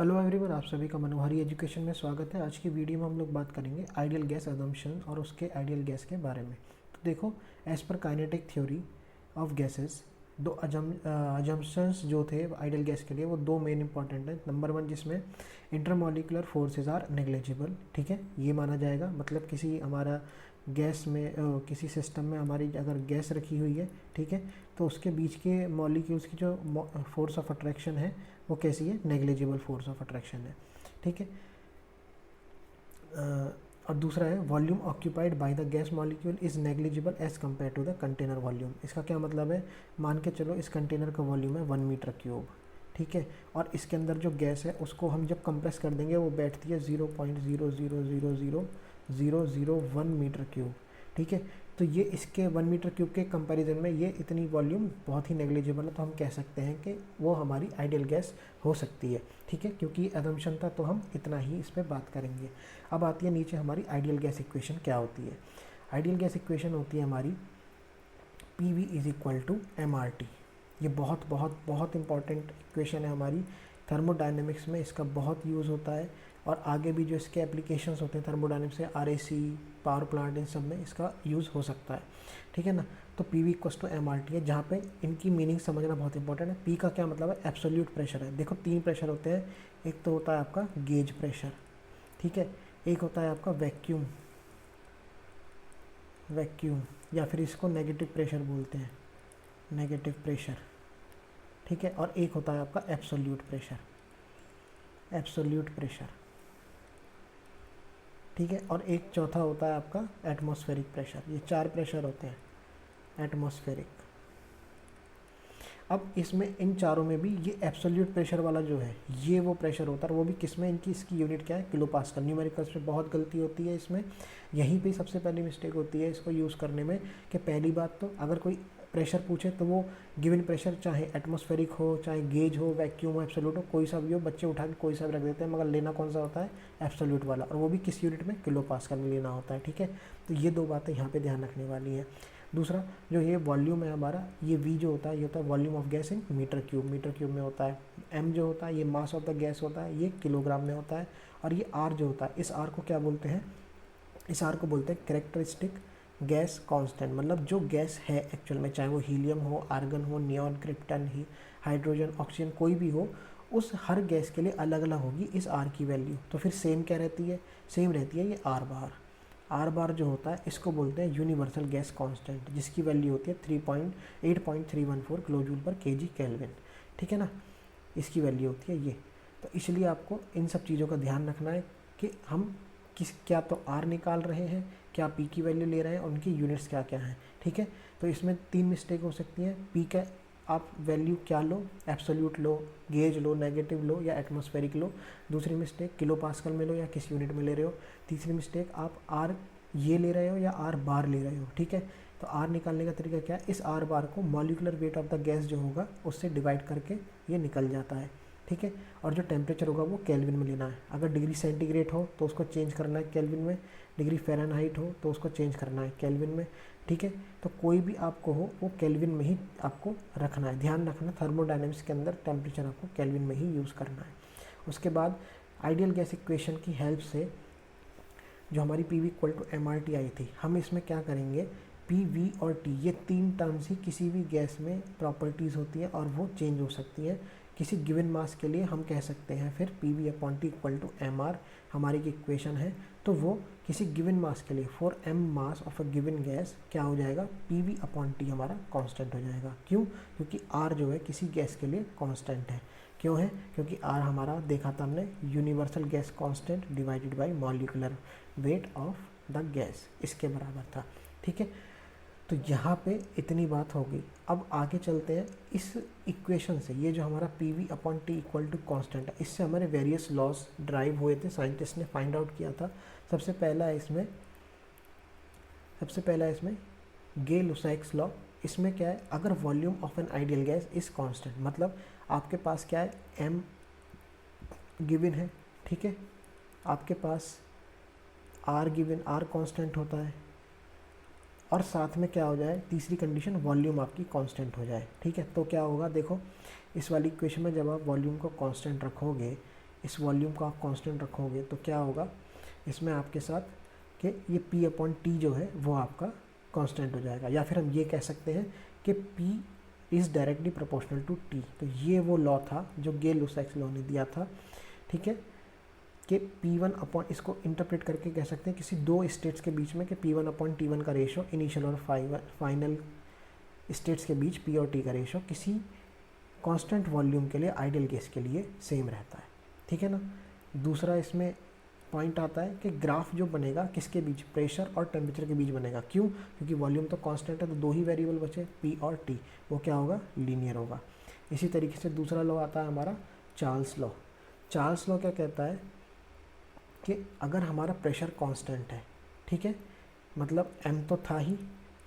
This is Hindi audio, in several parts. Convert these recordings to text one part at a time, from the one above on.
हेलो एवरीवन, आप सभी का मनोहारी एजुकेशन में स्वागत है। आज की वीडियो में हम लोग बात करेंगे आइडियल गैस अजम्पशन और उसके आइडियल गैस के बारे में। तो देखो, as per kinetic theory of gases दो अजम्पशंस जो थे आइडियल गैस के लिए, वो दो मेन इंपॉर्टेंट हैं। नंबर वन, जिसमें इंटरमॉलिक्यूलर फोर्सेस आर नेग्लिजिबल, ठीक है, ये माना जाएगा। मतलब किसी हमारा गैस में किसी सिस्टम में हमारी अगर गैस रखी हुई है, ठीक है, तो उसके बीच के मॉलिक्यूल्स की जो फोर्स ऑफ अट्रैक्शन है वो कैसी है, नेग्लिजिबल फोर्स ऑफ अट्रैक्शन है, ठीक है। और दूसरा है volume occupied by the gas molecule is negligible as compare to the container volume. इसका क्या मतलब है, मान के चलो इस कंटेनर का वॉल्यूम है 1 मीटर क्यूब, ठीक है, और इसके अंदर जो गैस है उसको हम जब कंप्रेस कर देंगे वो बैठती है 0.0000001 मीटर क्यूब, ठीक है। तो ये इसके 1 मीटर क्यूब के कंपैरिजन में ये इतनी वॉल्यूम बहुत ही नेग्लिजिबल है, तो हम कह सकते हैं कि वो हमारी आइडियल गैस हो सकती है, ठीक है, क्योंकि एजम्पशन था तो हम इतना ही इस पर बात करेंगे। अब आती है नीचे हमारी आइडियल गैस इक्वेशन क्या होती है। आइडियल गैस इक्वेशन होती है हमारी PV is equal to MRT। ये बहुत बहुत बहुत इंपॉर्टेंट इक्वेशन है हमारी, थर्मोडायनेमिक्स में इसका बहुत यूज़ होता है, और आगे भी जो इसके एप्लीकेशंस होते हैं थर्मोडायनेमिक्स से, RAC, पावर प्लांट, इन सब में इसका यूज़ हो सकता है, ठीक है ना। तो PV इक्वल्स टू MRT है, जहाँ पे इनकी मीनिंग समझना बहुत इंपॉर्टेंट है। P का क्या मतलब है, एब्सोल्यूट प्रेशर है। देखो 3 प्रेशर होते हैं, एक तो होता है आपका गेज प्रेशर, ठीक है, एक होता है आपका वैक्यूम या फिर इसको नेगेटिव प्रेशर बोलते हैं, नेगेटिव प्रेशर, ठीक है, और एक होता है आपका एब्सोल्यूट प्रेशर, ठीक है, और एक चौथा होता है आपका एटमॉस्फेरिक प्रेशर। ये 4 प्रेशर होते हैं एटमॉस्फेरिक। अब इसमें इन चारों में भी ये एब्सोल्यूट प्रेशर वाला जो है ये वो प्रेशर होता है, वो भी किस में, इनकी इसकी यूनिट क्या है, किलो पास्कल। न्यूमेरिकल्स में बहुत गलती होती है इसमें, यहीं पे सबसे पहली मिस्टेक होती है इसको यूज़ करने में, कि पहली बात तो अगर कोई प्रेशर पूछे तो वो गिवन प्रेशर चाहे एटमॉस्फेरिक हो, चाहे गेज हो, वैक्यूम हो, एब्सोल्यूट हो, कोई सा भी हो, बच्चे उठा के कोई सा भी रख देते हैं, मगर लेना कौन सा होता है, एब्सोल्यूट वाला, और वो भी किस यूनिट में, किलो पास्कल में लेना होता है, ठीक है। तो ये दो बातें यहाँ पे ध्यान रखने वाली हैं। दूसरा जो ये वॉल्यूम है हमारा, ये V जो होता है ये होता है volume of gas in metre cube में होता है। M जो होता है ये मास ऑफ द गैस होता है, ये किलोग्राम में होता है। और ये R जो होता है, इस R को क्या बोलते हैं, इस R को बोलते हैं कैरेक्टरिस्टिक गैस कांस्टेंट। मतलब जो गैस है एक्चुअल में, चाहे वो हीलियम हो, आर्गन हो, नियॉन, क्रिप्टन, हाइड्रोजन, ऑक्सीजन, कोई भी हो, उस हर गैस के लिए अलग अलग होगी इस R की वैल्यू। तो फिर सेम क्या रहती है, सेम रहती है ये R बार जो होता है इसको बोलते हैं यूनिवर्सल गैस कांस्टेंट, जिसकी वैल्यू होती है 8.314 किलोजूल पर केजी केल्विन, ठीक है ना, इसकी वैल्यू होती है ये। तो इसलिए आपको इन सब चीज़ों का ध्यान रखना है कि हम क्या तो R निकाल रहे हैं, क्या P की वैल्यू ले रहे हैं, उनकी यूनिट्स क्या क्या हैं, ठीक है। तो इसमें 3 मिस्टेक हो सकती हैं। P का आप वैल्यू क्या लो, एब्सोल्यूट लो, गेज लो, नेगेटिव लो या एटमॉस्फेरिक लो। दूसरी मिस्टेक किलो पास्कल में लो या किस यूनिट में ले रहे हो। तीसरी मिस्टेक आप R ये ले रहे हो या R बार ले रहे हो, ठीक है। तो R निकालने का तरीका क्या है, इस R बार को molecular weight of the gas जो होगा उससे डिवाइड करके ये निकल जाता है, ठीक है। और जो टेम्परेचर होगा वो केल्विन में लेना है। अगर डिग्री सेंटीग्रेड हो तो उसको चेंज करना है केल्विन में, डिग्री फ़ारेनहाइट हो तो उसको चेंज करना है केल्विन में, ठीक है। तो कोई भी आपको हो वो केल्विन में ही आपको रखना है, ध्यान रखना, थर्मोडायनेमिक्स के अंदर टेम्परेचर आपको केल्विन में ही यूज़ करना है। उसके बाद आइडियल गैस इक्वेशन की हेल्प से जो हमारी PV इक्वल टू MRT आई थी, हम इसमें क्या करेंगे, PV और T ये 3 टर्म्स ही किसी भी गैस में प्रॉपर्टीज़ होती हैं और वो चेंज हो सकती हैं। किसी गिवन मास के लिए हम कह सकते हैं फिर PV upon T equal to MR हमारी की इक्वेशन है, तो वो किसी गिवन मास के लिए for M mass of a given gas क्या हो जाएगा, PV अपॉन T हमारा कांस्टेंट हो जाएगा। क्यों, क्योंकि R जो है किसी गैस के लिए कांस्टेंट है। क्यों है, क्योंकि R हमारा देखा था हमने universal gas constant divided by molecular weight of the gas, इसके बराबर था, ठीक है। तो यहाँ पे इतनी बात हो गई। अब आगे चलते हैं इस इक्वेशन से, ये जो हमारा PV upon T equal to constant है, इससे हमारे वेरियस लॉस ड्राइव हुए थे, साइंटिस्ट ने फाइंड आउट किया था। सबसे पहला है इसमें गे-लुसाइक्स लॉ। इसमें क्या है, अगर volume of an ideal gas is constant, मतलब आपके पास क्या है, M गिवन है, ठीक है, आपके पास R गिवन, R कांस्टेंट होता है, और साथ में क्या हो जाए, तीसरी कंडीशन वॉल्यूम आपकी कांस्टेंट हो जाए, ठीक है। तो क्या होगा, देखो इस वाली इक्वेशन में जब आप वॉल्यूम को कांस्टेंट रखोगे, इस वॉल्यूम को आप कांस्टेंट रखोगे तो क्या होगा इसमें आपके साथ कि ये P/T जो है वो आपका कांस्टेंट हो जाएगा, या फिर हम ये कह सकते हैं कि P is directly proportional to T। तो ये वो लॉ था जो गेल-लुसाइक्स लॉ ने दिया था, ठीक है, कि P1 इसको इंटरप्रेट करके कह सकते हैं किसी दो स्टेट्स के बीच में कि P1/T1 का रेशो इनिशियल और फाइनल स्टेट्स के बीच P और T का रेशो किसी कांस्टेंट वॉल्यूम के लिए आइडियल गैस के लिए सेम रहता है, ठीक है ना। दूसरा इसमें पॉइंट आता है कि ग्राफ जो बनेगा किसके बीच, प्रेशर और टेम्परेचर के बीच बनेगा। क्यों? क्योंकि वॉल्यूम तो कांस्टेंट है, तो दो ही वेरिएबल बचे P और T, वो क्या होगा, लीनियर होगा। इसी तरीके से दूसरा लॉ आता है हमारा चार्ल्स लॉ। चार्ल्स लॉ क्या कहता है कि अगर हमारा प्रेशर कांस्टेंट है, ठीक है, मतलब m तो था ही,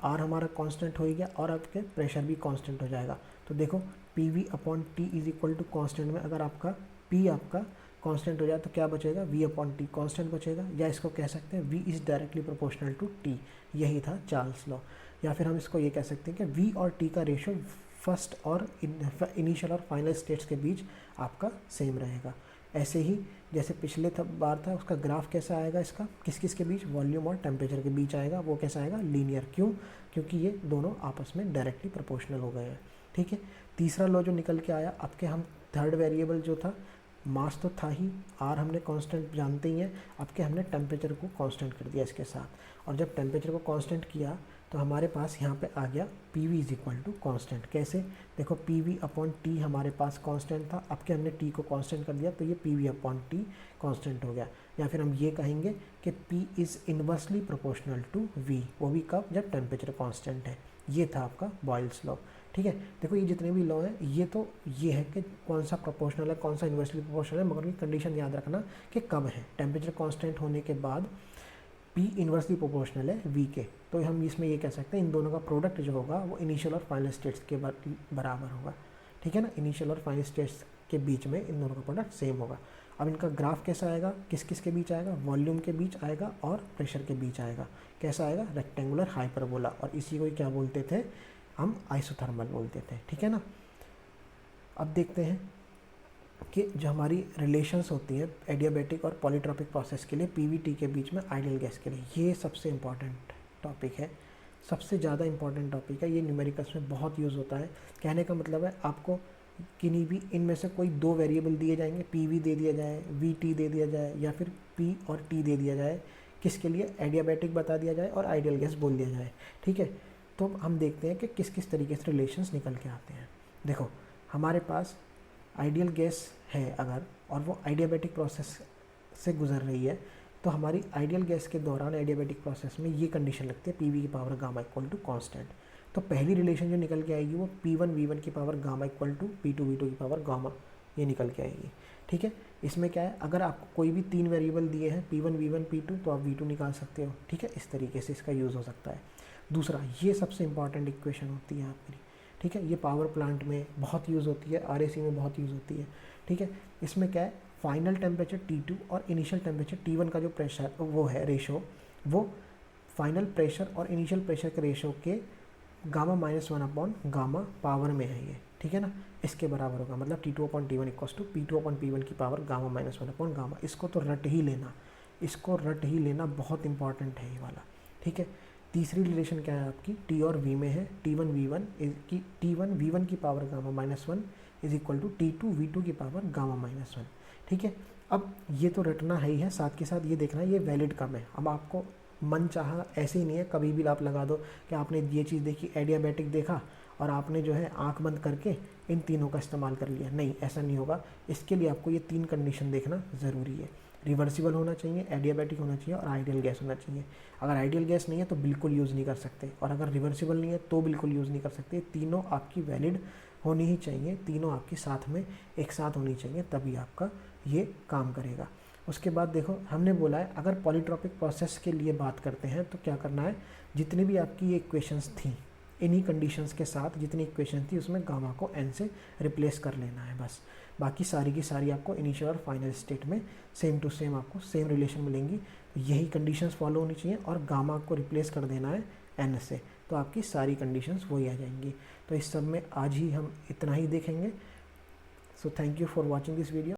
r हमारा कांस्टेंट हो ही गया और आपके प्रेशर भी कांस्टेंट हो जाएगा। तो देखो PV/T is equal to constant में अगर आपका P आपका कांस्टेंट हो जाए तो क्या बचेगा, V/T कांस्टेंट बचेगा, या इसको कह सकते हैं V is directly proportional to T। यही था चार्ल्स लॉ। या फिर हम इसको ये कह सकते हैं कि V और T का रेशो फर्स्ट और इनिशियल और फाइनल स्टेट्स के बीच आपका सेम रहेगा। ऐसे ही जैसे पिछले बार था उसका ग्राफ कैसा आएगा, इसका किस किस के बीच, वॉल्यूम और टेम्परेचर के बीच आएगा, वो कैसा आएगा, लीनियर। क्यों? क्योंकि ये दोनों आपस में डायरेक्टली प्रोपोर्शनल हो गए हैं, ठीक है। तीसरा लॉ जो निकल के आया, अब के हम थर्ड वेरिएबल जो था मास तो था ही, आर हमने कांस्टेंट जानते ही हैं, अब के हमने टेम्परेचर को कांस्टेंट कर दिया इसके साथ। और जब टेम्परेचर को कांस्टेंट किया तो हमारे पास यहाँ पे आ गया PV is equal to constant. कैसे? देखो PV/T हमारे पास कांस्टेंट था, अब के हमने T को कांस्टेंट कर दिया तो ये PV/T कांस्टेंट हो गया। या फिर हम ये कहेंगे कि P is inversely proportional to V, वो भी कब, जब टेम्परेचर कांस्टेंट है। ये था आपका बॉयल्स लॉ, ठीक है। देखो ये जितने भी लॉ हैं ये है कि कौन सा प्रोपोर्शनल है, कौन सा इन्वर्सली प्रोपोर्शनल है, मगर ये कंडीशन याद रखना कि कब है। टेम्परेचर कांस्टेंट होने के बाद P इन्वर्सली प्रोपोर्शनल है V के, तो हम इसमें ये कह सकते हैं इन दोनों का प्रोडक्ट जो होगा वो इनिशियल और फाइनल स्टेट्स के बराबर होगा, ठीक है ना। इनिशियल और फाइनल स्टेट्स के बीच में इन दोनों का प्रोडक्ट सेम होगा। अब इनका ग्राफ कैसा आएगा, किस किस के बीच आएगा, वॉल्यूम के बीच आएगा और प्रेशर के बीच आएगा। कैसा आएगा, रेक्टेंगुलर हाइपरबोला, और इसी को क्या बोलते थे हम, आइसोथर्मल बोलते थे, ठीक है ना। अब देखते हैं कि जो हमारी रिलेशंस होती हैं एडियाबैटिक और पॉलीट्रॉपिक प्रोसेस के लिए PV/T के बीच में आइडियल गैस के लिए, ये सबसे इम्पॉर्टेंट टॉपिक है, सबसे ज़्यादा इम्पॉर्टेंट टॉपिक है। ये न्यूमेरिकल्स में बहुत यूज़ होता है। कहने का मतलब है आपको किन्हीं भी इनमें से कोई दो वेरिएबल दिए जाएंगे, PV दे दिया जाए, VT दे दिया जाए, या फिर P और T दे दिया जाए, किसके लिए, एडियाबैटिक बता दिया जाए और आइडियल गैस बोल दिया जाए, ठीक है। तो हम देखते हैं कि किस किस तरीके से रिलेशंस निकल के आते हैं। देखो हमारे पास आइडियल गैस है अगर, और वो एडियाबैटिक प्रोसेस से गुजर रही है, तो हमारी आइडियल गैस के दौरान एडियाबैटिक प्रोसेस में ये कंडीशन लगती है PV की power gamma equal to constant. तो पहली रिलेशन जो निकल के आएगी वो P1V1 की power gamma equal to P2V2 की पावर गामा, ये निकल के आएगी, ठीक है। इसमें क्या है, अगर आपको कोई भी तीन वेरिएबल दिए हैं P1V1 P2, तो आप V2 निकाल सकते हो, ठीक है। इस तरीके से इसका यूज़ हो सकता है। दूसरा, ये सबसे इंपॉर्टेंट इक्वेशन होती है आपकी, ठीक है। ये पावर प्लांट में बहुत यूज़ होती है, RAC में बहुत यूज़ होती है, ठीक है। इसमें क्या है, फाइनल टेम्परेचर T2 और इनिशियल टेम्परेचर T1 का जो प्रेशर वो है रेशो, वो फाइनल प्रेशर और इनिशियल प्रेशर के रेशो के Γ-1/गामा पावर में है ये, ठीक है ना। इसके बराबर होगा, मतलब T2/T1 इक्वल्स टू P2/P1 की पावर Γ-1/गामा। इसको तो रट ही लेना, इसको रट ही लेना, बहुत इंपॉर्टेंट है ये वाला, ठीक है। तीसरी रिलेशन क्या है आपकी, T और V में है, T1V1 की power Γ-1 is equal to T2V2 की पावर Γ-1, ठीक है। अब ये तो रटना है ही है, साथ के साथ ये देखना है ये वैलिड कब है। अब आपको मन चाहा ऐसे ही नहीं है, कभी भी आप लगा दो कि आपने ये चीज़ देखी, एडियाबैटिक देखा, और आपने जो है आंख बंद करके इन तीनों का इस्तेमाल कर लिया, नहीं, ऐसा नहीं होगा। इसके लिए आपको ये तीन कंडीशन देखना ज़रूरी है। रिवर्सिबल होना चाहिए, एडियाबैटिक होना चाहिए और आइडियल गैस होना चाहिए। अगर आइडियल गैस नहीं है तो बिल्कुल यूज़ नहीं कर सकते, और अगर रिवर्सिबल नहीं है तो बिल्कुल यूज़ नहीं कर सकते। तीनों आपकी वैलिड होनी ही चाहिए, तीनों आपके साथ में एक साथ होनी चाहिए, तभी आपका ये काम करेगा। उसके बाद देखो हमने बोला है अगर पॉलीट्रॉपिक प्रोसेस के लिए बात करते हैं तो क्या करना है, जितनी भी आपकी ये इक्वेशंस थी, इन्हीं कंडीशंस के साथ जितनी इक्वेशन थी उसमें गामा को n से रिप्लेस कर लेना है बस। बाकी सारी की सारी आपको इनिशियल और फाइनल स्टेट में सेम टू सेम आपको सेम रिलेशन मिलेंगी। यही कंडीशंस फॉलो होनी चाहिए और गामा को रिप्लेस कर देना है n से, तो आपकी सारी कंडीशंस वही आ जाएंगी। तो इस सब में आज ही हम इतना ही देखेंगे। So thank you for watching this video.